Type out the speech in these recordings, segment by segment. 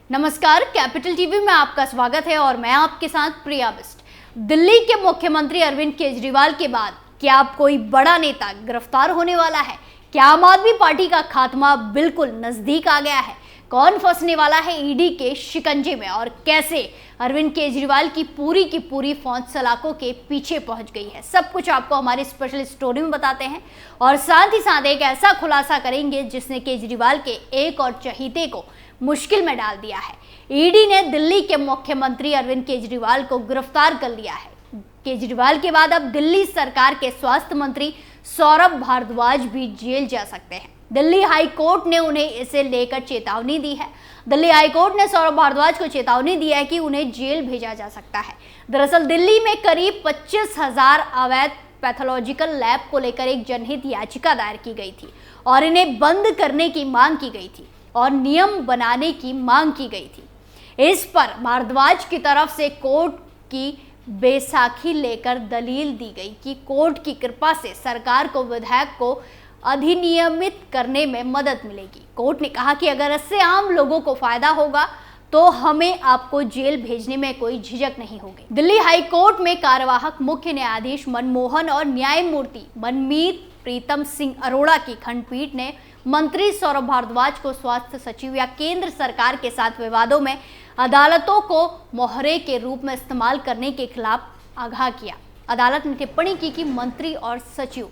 नमस्कार, capital TV में आपका स्वागत है और मैं आपके साथ प्रिया बिस्ट। दिल्ली के मुख्यमंत्री अरविंद केजरीवाल के बाद क्या अब कोई बड़ा नेता गिरफ्तार होने वाला है? क्या आम आदमी पार्टी का खात्मा बिल्कुल नजदीक आ गया है? कौन फंसने वाला है ईडी के शिकंजे में और कैसे अरविंद केजरीवाल की पूरी फौज सलाखों के पीछे पहुंच गई है? सब कुछ आपको हमारी स्पेशल स्टोरी में बताते हैं और साथ ही साथ एक ऐसा खुलासा करेंगे जिसने केजरीवाल के एक और चहीते को मुश्किल में डाल दिया है। ईडी ने दिल्ली के मुख्यमंत्री अरविंद केजरीवाल को गिरफ्तार कर लिया है। केजरीवाल के बाद अब दिल्ली सरकार के स्वास्थ्य मंत्री सौरभ भारद्वाज भी जेल जा सकते हैं। दिल्ली हाई कोर्ट ने उन्हें इसे लेकर चेतावनी दी है। दिल्ली हाई कोर्ट ने सौरभ भारद्वाज को चेतावनी दी है कि उन्हें जेल भेजा जा सकता है। दरअसल दिल्ली में करीब 25,000 अवैध पैथोलॉजिकल लैब को लेकर एक जनहित याचिका दायर की गई थी और इन्हें बंद करने की मांग की गई थी और नियम बनाने की मांग की गई थी। इस पर भारद्वाज की तरफ से कोर्ट की बैसाखी लेकर दलील दी गई कि कोर्ट की कृपा से सरकार को विधेयक को अधिनियमित करने में मदद मिलेगी। कोर्ट ने कहा कि अगर इससे आम लोगों को फायदा होगा तो हमें आपको जेल भेजने में कोई झिझक नहीं होगी। दिल्ली हाई कोर्ट में कार्यवाहक मुख्य न्यायाधीश मनमोहन और न्यायमूर्ति मनमीत प्रीतम सिंह अरोड़ा की खंडपीठ ने मंत्री सौरभ भारद्वाज को स्वास्थ्य सचिव या केंद्र सरकार के साथ विवादों में अदालतों को मोहरे के रूप में इस्तेमाल करने के खिलाफ आगाह किया। अदालत ने टिप्पणी की कि मंत्री और सचिव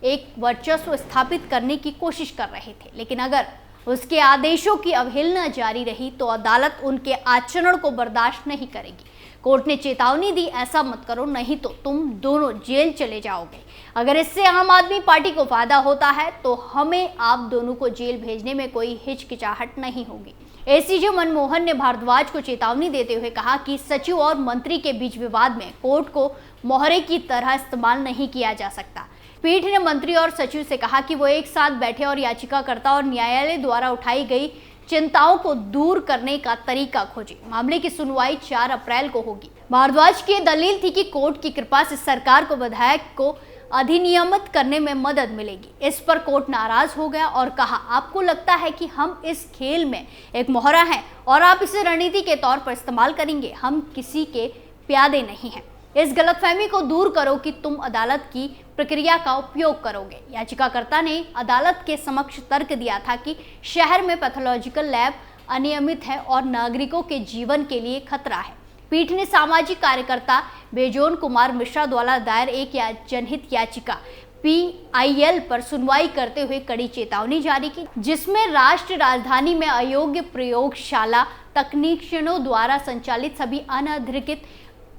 एक वर्चस्व स्थापित करने की कोशिश कर रहे थे, लेकिन अगर उसके आदेशों की अवहेलना जारी रही तो अदालत उनके आचरण को बर्दाश्त नहीं करेगी। कोर्ट ने चेतावनी दी, ऐसा मत करो नहीं तो तुम दोनों जेल चले जाओगे। अगर इससे आम आदमी पार्टी को फायदा होता है तो हमें आप दोनों को जेल भेजने में कोई हिचकिचाहट नहीं होगी। एसीजे मनमोहन ने भारद्वाज को चेतावनी देते हुए कहा कि सचिव और मंत्री के बीच विवाद में कोर्ट को मोहरे की तरह इस्तेमाल नहीं किया जा सकता। पीठ ने मंत्री और सचिव से कहा कि वो एक साथ बैठे और याचिकाकर्ता और न्यायालय द्वारा उठाई गई चिंताओं को दूर करने का तरीका खोजे। मामले की सुनवाई 4 अप्रैल को होगी। भारद्वाज की दलील थी कि कोर्ट की कृपा से सरकार को विधेयक को अधिनियमित करने में मदद मिलेगी। इस पर कोर्ट नाराज हो गया और कहा, आपको लगता है कि हम इस खेल में एक मोहरा हैं और आप इसे रणनीति के तौर पर इस्तेमाल करेंगे। हम किसी के प्यादे नहीं हैं। इस गलतफहमी को दूर करो कि तुम अदालत की प्रक्रिया का उपयोग करोगे। याचिकाकर्ता ने अदालत के समक्ष तर्क दिया था कि शहर में पैथोलॉजिकल लैब अनियमित है और नागरिकों के जीवन के लिए खतरा है। पीठ ने सामाजिक कार्यकर्ता बेजोन कुमार मिश्रा द्वारा दायर एक जनहित याचिका PIL पर सुनवाई करते हुए कड़ी चेतावनी जारी की, जिसमें राष्ट्र राजधानी में अयोग्य प्रयोगशाला तकनीशियनों द्वारा संचालित सभी अनधिकृत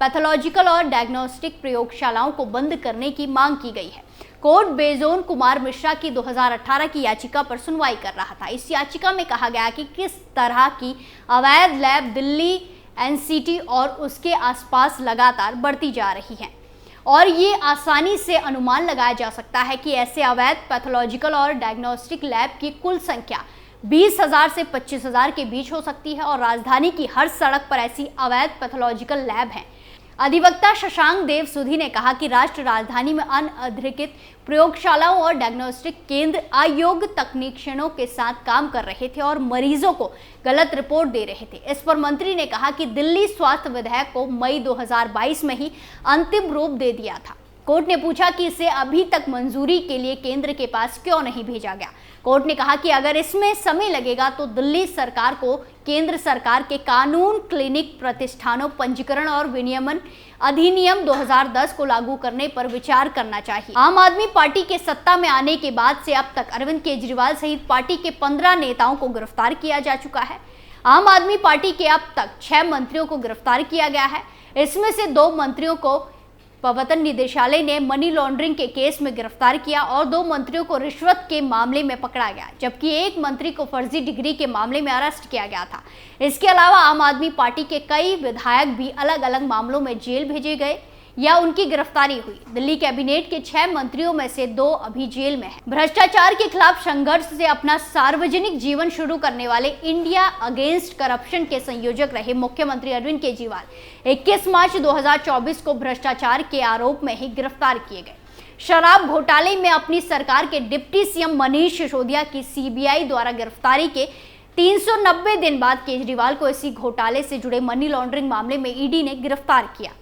पैथोलॉजिकल और डायग्नोस्टिक प्रयोगशालाओं को बंद करने की मांग की गई है। कोर्ट बेजोन कुमार मिश्रा की 2018 की याचिका पर सुनवाई कर रहा था। इस याचिका में कहा गया कि किस तरह की अवैध लैब दिल्ली NCT और उसके आसपास लगातार बढ़ती जा रही हैं और ये आसानी से अनुमान लगाया जा सकता है कि ऐसे अवैध पैथोलॉजिकल और डायग्नोस्टिक लैब की कुल संख्या 20,000 से 25,000 के बीच हो सकती है और राजधानी की हर सड़क पर ऐसी अवैध पैथोलॉजिकल लैब हैं। अधिवक्ता शशांक देव सुधी ने कहा कि राष्ट्र राजधानी में अनधिकृत प्रयोगशालाओं और डायग्नोस्टिक केंद्र अयोग्य तकनीशियनों के साथ काम कर रहे थे और मरीजों को गलत रिपोर्ट दे रहे थे। इस पर मंत्री ने कहा कि दिल्ली स्वास्थ्य विधेयक को मई 2022 में ही अंतिम रूप दे दिया था। कोर्ट ने पूछा कि इसे अभी तक मंजूरी के लिए केंद्र के पास क्यों नहीं भेजा गया। कोर्ट ने कहा कि अगर इसमें समय लगेगा तो दिल्ली सरकार को केंद्र सरकार के कानून, क्लिनिक, प्रतिष्ठानों, पंजीकरण और विनियमन अधिनियम 2010 को लागू करने पर विचार करना चाहिए। आम आदमी पार्टी के सत्ता में आने के बाद से अब तक अरविंद केजरीवाल सहित पार्टी के 15 नेताओं को गिरफ्तार किया जा चुका है। आम आदमी पार्टी के अब तक 6 मंत्रियों को गिरफ्तार किया गया है। इसमें से 2 मंत्रियों को प्रवर्तन निदेशालय ने मनी लॉन्ड्रिंग के केस में गिरफ्तार किया और 2 मंत्रियों को रिश्वत के मामले में पकड़ा गया, जबकि 1 मंत्री को फर्जी डिग्री के मामले में अरेस्ट किया गया था। इसके अलावा आम आदमी पार्टी के कई विधायक भी अलग अलग मामलों में जेल भेजे गए या उनकी गिरफ्तारी हुई। दिल्ली कैबिनेट के 6 मंत्रियों में से 2 अभी जेल में हैं। भ्रष्टाचार के खिलाफ संघर्ष से अपना सार्वजनिक जीवन शुरू करने वाले इंडिया अगेंस्ट करप्शन के संयोजक रहे मुख्यमंत्री अरविंद केजरीवाल 21 मार्च 2024 को भ्रष्टाचार के आरोप में ही गिरफ्तार किए गए। शराब घोटाले में अपनी सरकार के डिप्टी सीएम मनीष सिसोदिया की सीबीआई द्वारा गिरफ्तारी के 390 दिन बाद केजरीवाल को इसी घोटाले से जुड़े मनी लॉन्ड्रिंग मामले में ईडी ने गिरफ्तार किया।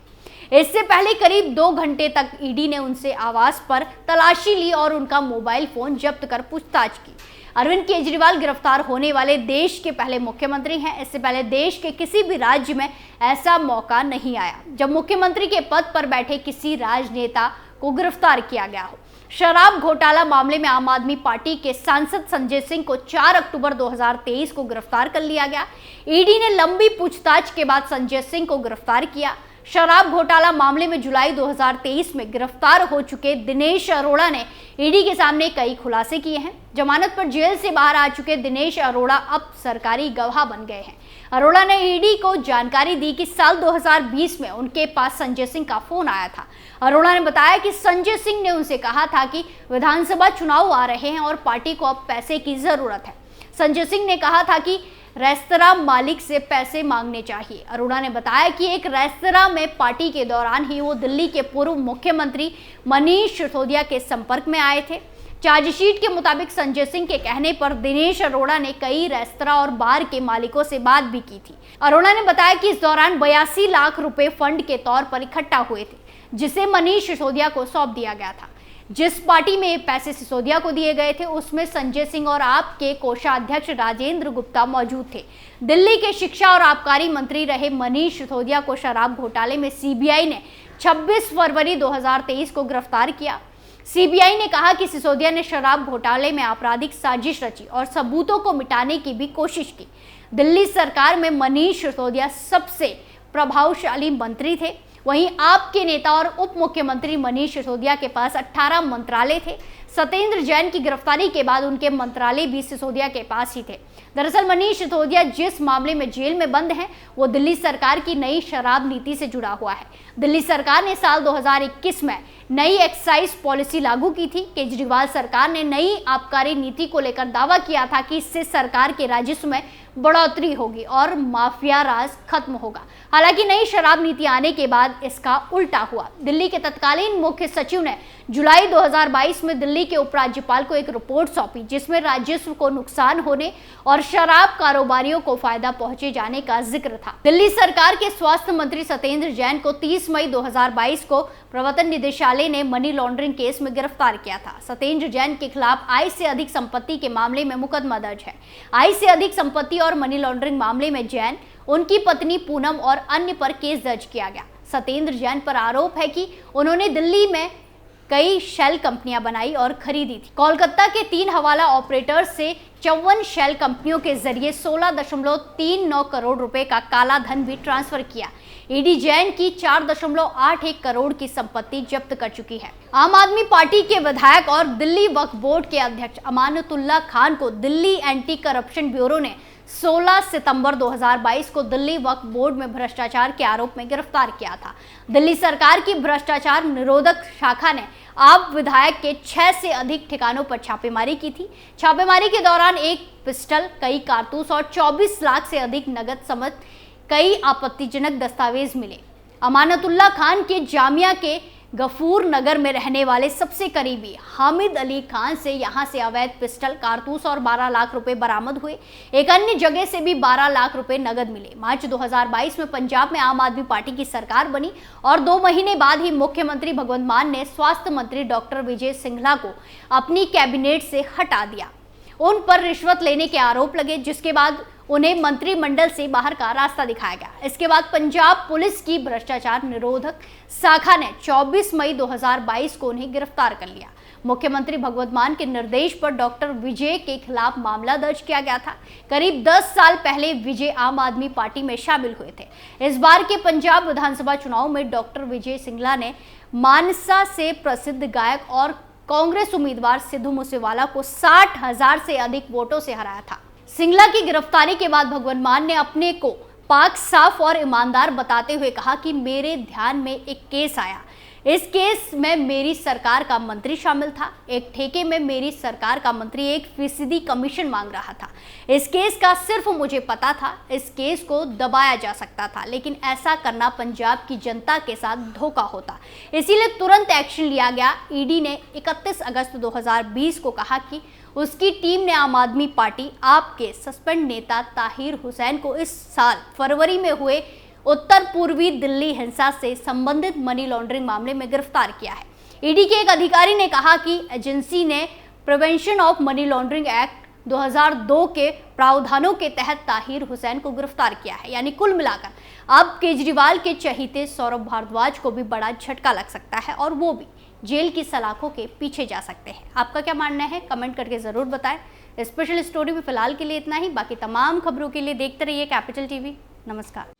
इससे पहले करीब 2 घंटे तक ईडी ने उनसे आवास पर तलाशी ली और उनका मोबाइल फोन जब्त कर पूछताछ की। अरविंद केजरीवाल गिरफ्तार होने वाले देश के पहले मुख्यमंत्री हैं। इससे पहले देश के किसी भी राज्य में ऐसा मौका नहीं आया जब मुख्यमंत्री के पद पर बैठे किसी राजनेता को गिरफ्तार किया गया हो। शराब घोटाला मामले में आम आदमी पार्टी के सांसद संजय सिंह को 4 अक्टूबर 2023 को गिरफ्तार कर लिया गया। ईडी ने लंबी पूछताछ के बाद संजय सिंह को गिरफ्तार किया। शराब घोटाला मामले में जुलाई 2023 में गिरफ्तार हो चुके दिनेश अरोड़ा ने ईडी के सामने कई खुलासे किए हैं। जमानत पर जेल से बाहर आ चुके दिनेश अरोड़ा अब सरकारी गवाह बन गए हैं। अरोड़ा ने ईडी को जानकारी दी कि साल 2020 में उनके पास संजय सिंह का फोन आया था। अरोड़ा ने बताया कि संजय सिंह ने उनसे कहा था कि विधानसभा चुनाव आ रहे हैं और पार्टी को अब पैसे की जरूरत है। संजय सिंह ने कहा था कि रेस्तरां मालिक से पैसे मांगने चाहिए। अरोड़ा ने बताया कि एक रेस्तरां में पार्टी के दौरान ही वो दिल्ली के पूर्व मुख्यमंत्री मनीष सिसोदिया के संपर्क में आए थे। चार्जशीट के मुताबिक संजय सिंह के कहने पर दिनेश अरोड़ा ने कई रेस्तरां और बार के मालिकों से बात भी की थी। अरोड़ा ने बताया कि इस दौरान 82 लाख रुपए फंड के तौर पर इकट्ठा हुए थे, जिसे मनीष सिसोदिया को सौंप दिया गया था। जिस पार्टी में ये पैसे सिसोदिया को दिए गए थे उसमें संजय सिंह और आप के कोषाध्यक्ष राजेंद्र गुप्ता मौजूद थे। दिल्ली के शिक्षा और आबकारी मंत्री रहे मनीष सिसोदिया को शराब घोटाले में सीबीआई ने 26 फरवरी 2023 को गिरफ्तार किया। सीबीआई ने कहा कि सिसोदिया ने शराब घोटाले में आपराधिक साजिश रची और सबूतों को मिटाने की भी कोशिश की। दिल्ली सरकार में मनीष सिसोदिया सबसे प्रभावशाली मंत्री थे। वहीं आपके नेता और उप मुख्यमंत्री मनीष सिसोदिया के पास 18 मंत्रालय थे। सत्येंद्र जैन की गिरफ्तारी के बाद उनके मंत्रालय भी सिसोदिया के पास ही थे। दरअसल मनीष सिसोदिया जिस मामले में जेल में बंद हैं, वो दिल्ली सरकार की नई शराब नीति से जुड़ा हुआ है। दिल्ली सरकार ने साल 2021 में नई एक्साइज पॉलिसी लागू की थी। केजरीवाल सरकार ने नई आबकारी नीति को लेकर दावा किया था कि इससे सरकार के राजस्व में बढ़ोतरी होगी और माफिया राज खत्म होगा। हालांकि नई शराब नीति आने के बाद इसका उल्टा हुआ। दिल्ली के तत्कालीन मुख्य सचिव ने जुलाई 2022 में दिल्ली के उपराज्यपाल को एक रिपोर्ट सौंपी, जिसमें राजस्व को नुकसान होने और शराब कारोबारियों को फायदा पहुंचे जाने का जिक्र था। दिल्ली सरकार के स्वास्थ्य मंत्री सत्येंद्र जैन को 30 मई 2022 को प्रवर्तन निदेशालय ने मनी लॉन्ड्रिंग केस में गिरफ्तार किया था। सत्येंद्र जैन के खिलाफ आय से अधिक संपत्ति के मामले में मुकदमा दर्ज है। आय से अधिक संपत्ति और मनी लॉन्ड्रिंग मामले में जैन, उनकी पत्नी पूनम और अन्य पर केस दर्ज किया गया। सत्येंद्र जैन पर आरोप है कि उन्होंने दिल्ली में कई शेल कंपनियां बनाई और खरीदी थी। कोलकाता के 3 हवाला ऑपरेटर्स से 54 शेल कंपनियों के जरिए 16.39 करोड़ रुपए का काला धन भी ट्रांसफर किया। ईडी जैन की 4.81 करोड़ की संपत्ति जब्त कर चुकी है। आम आदमी पार्टी के विधायक और दिल्ली वक्फ बोर्ड के अध्यक्ष अमानतुल्लाह खान को दिल्ली एंटी करप्शन ब्यूरो ने 16 सितंबर 2022 को दिल्ली वक्फ बोर्ड में भ्रष्टाचार के आरोप में गिरफ्तार किया था। दिल्ली सरकार की भ्रष्टाचार निरोधक शाखा ने आप विधायक के 6 से अधिक ठिकानों पर छापेमारी की थी। छापेमारी के दौरान एक पिस्टल, कई कारतूस और 24 लाख से अधिक नकद समेत कई आपत्तिजनक दस्तावेज मिले। अमानतुल्लाह खान के जामिया के गफूर नगर में रहने वाले सबसे करीबी हामिद अली खान से यहां से अवैध पिस्टल, कारतूस और 12 लाख रुपए बरामद हुए। एक अन्य जगह से भी 12 लाख रुपए नगद मिले। मार्च 2022 में पंजाब में आम आदमी पार्टी की सरकार बनी और 2 महीने बाद ही मुख्यमंत्री भगवंत मान ने स्वास्थ्य मंत्री डॉक्टर विजय सिंघला को अपनी कैबिनेट से हटा दिया। उन पर रिश्वत लेने के आरोप लगे, जिसके बाद उन्हें मंत्रिमंडल से बाहर का रास्ता दिखाया गया। इसके बाद पंजाब पुलिस की भ्रष्टाचार निरोधक शाखा ने 24 मई 2022 को उन्हें गिरफ्तार कर लिया। मुख्यमंत्री भगवंत मान के निर्देश पर डॉक्टर विजय के खिलाफ मामला दर्ज किया गया था। करीब 10 साल पहले विजय आम आदमी पार्टी में शामिल हुए थे। इस बार के पंजाब विधानसभा चुनाव में डॉक्टर विजय सिंघला ने मानसा से प्रसिद्ध गायक और कांग्रेस उम्मीदवार सिद्धू मूसेवाला को 60,000 से अधिक वोटों से हराया था। सिंघला की गिरफ्तारी के बाद भगवंत मान ने अपने को पाक, साफ और ईमानदार बताते हुए कहा कि मेरे ध्यान में एक केस आया। इस केस में मेरी सरकार का मंत्री शामिल था। एक ठेके में मेरी सरकार का मंत्री 1% कमीशन मांग रहा था। इस केस का सिर्फ मुझे पता था। इस केस को दबाया जा सकता था, लेकिन ऐसा करना पंजाब की जनता के साथ धोखा होता, इसीलिए तुरंत एक्शन लिया गया। ईडी ने 31 अगस्त 2020 को कहा कि उसकी टीम ने आम आदमी पार्टी आप के सस्पेंड नेता ताहिर हुसैन को इस साल फरवरी में हुए उत्तर पूर्वी दिल्ली हिंसा से संबंधित मनी लॉन्ड्रिंग मामले में गिरफ्तार किया है। ईडी के एक अधिकारी ने कहा कि एजेंसी ने prevention of money laundering act 2002 के प्रावधानों के तहत ताहिर हुसैन को गिरफ्तार किया है। यानी कुल मिलाकर अब केजरीवाल के चहीते सौरभ भारद्वाज को भी बड़ा झटका लग सकता है और वो भी जेल की सलाखों के पीछे जा सकते हैं। आपका क्या मानना है, कमेंट करके जरूर बताएं। स्पेशल स्टोरी में फिलहाल के लिए इतना ही। बाकी तमाम खबरों के लिए देखते रहिए कैपिटल टीवी। नमस्कार।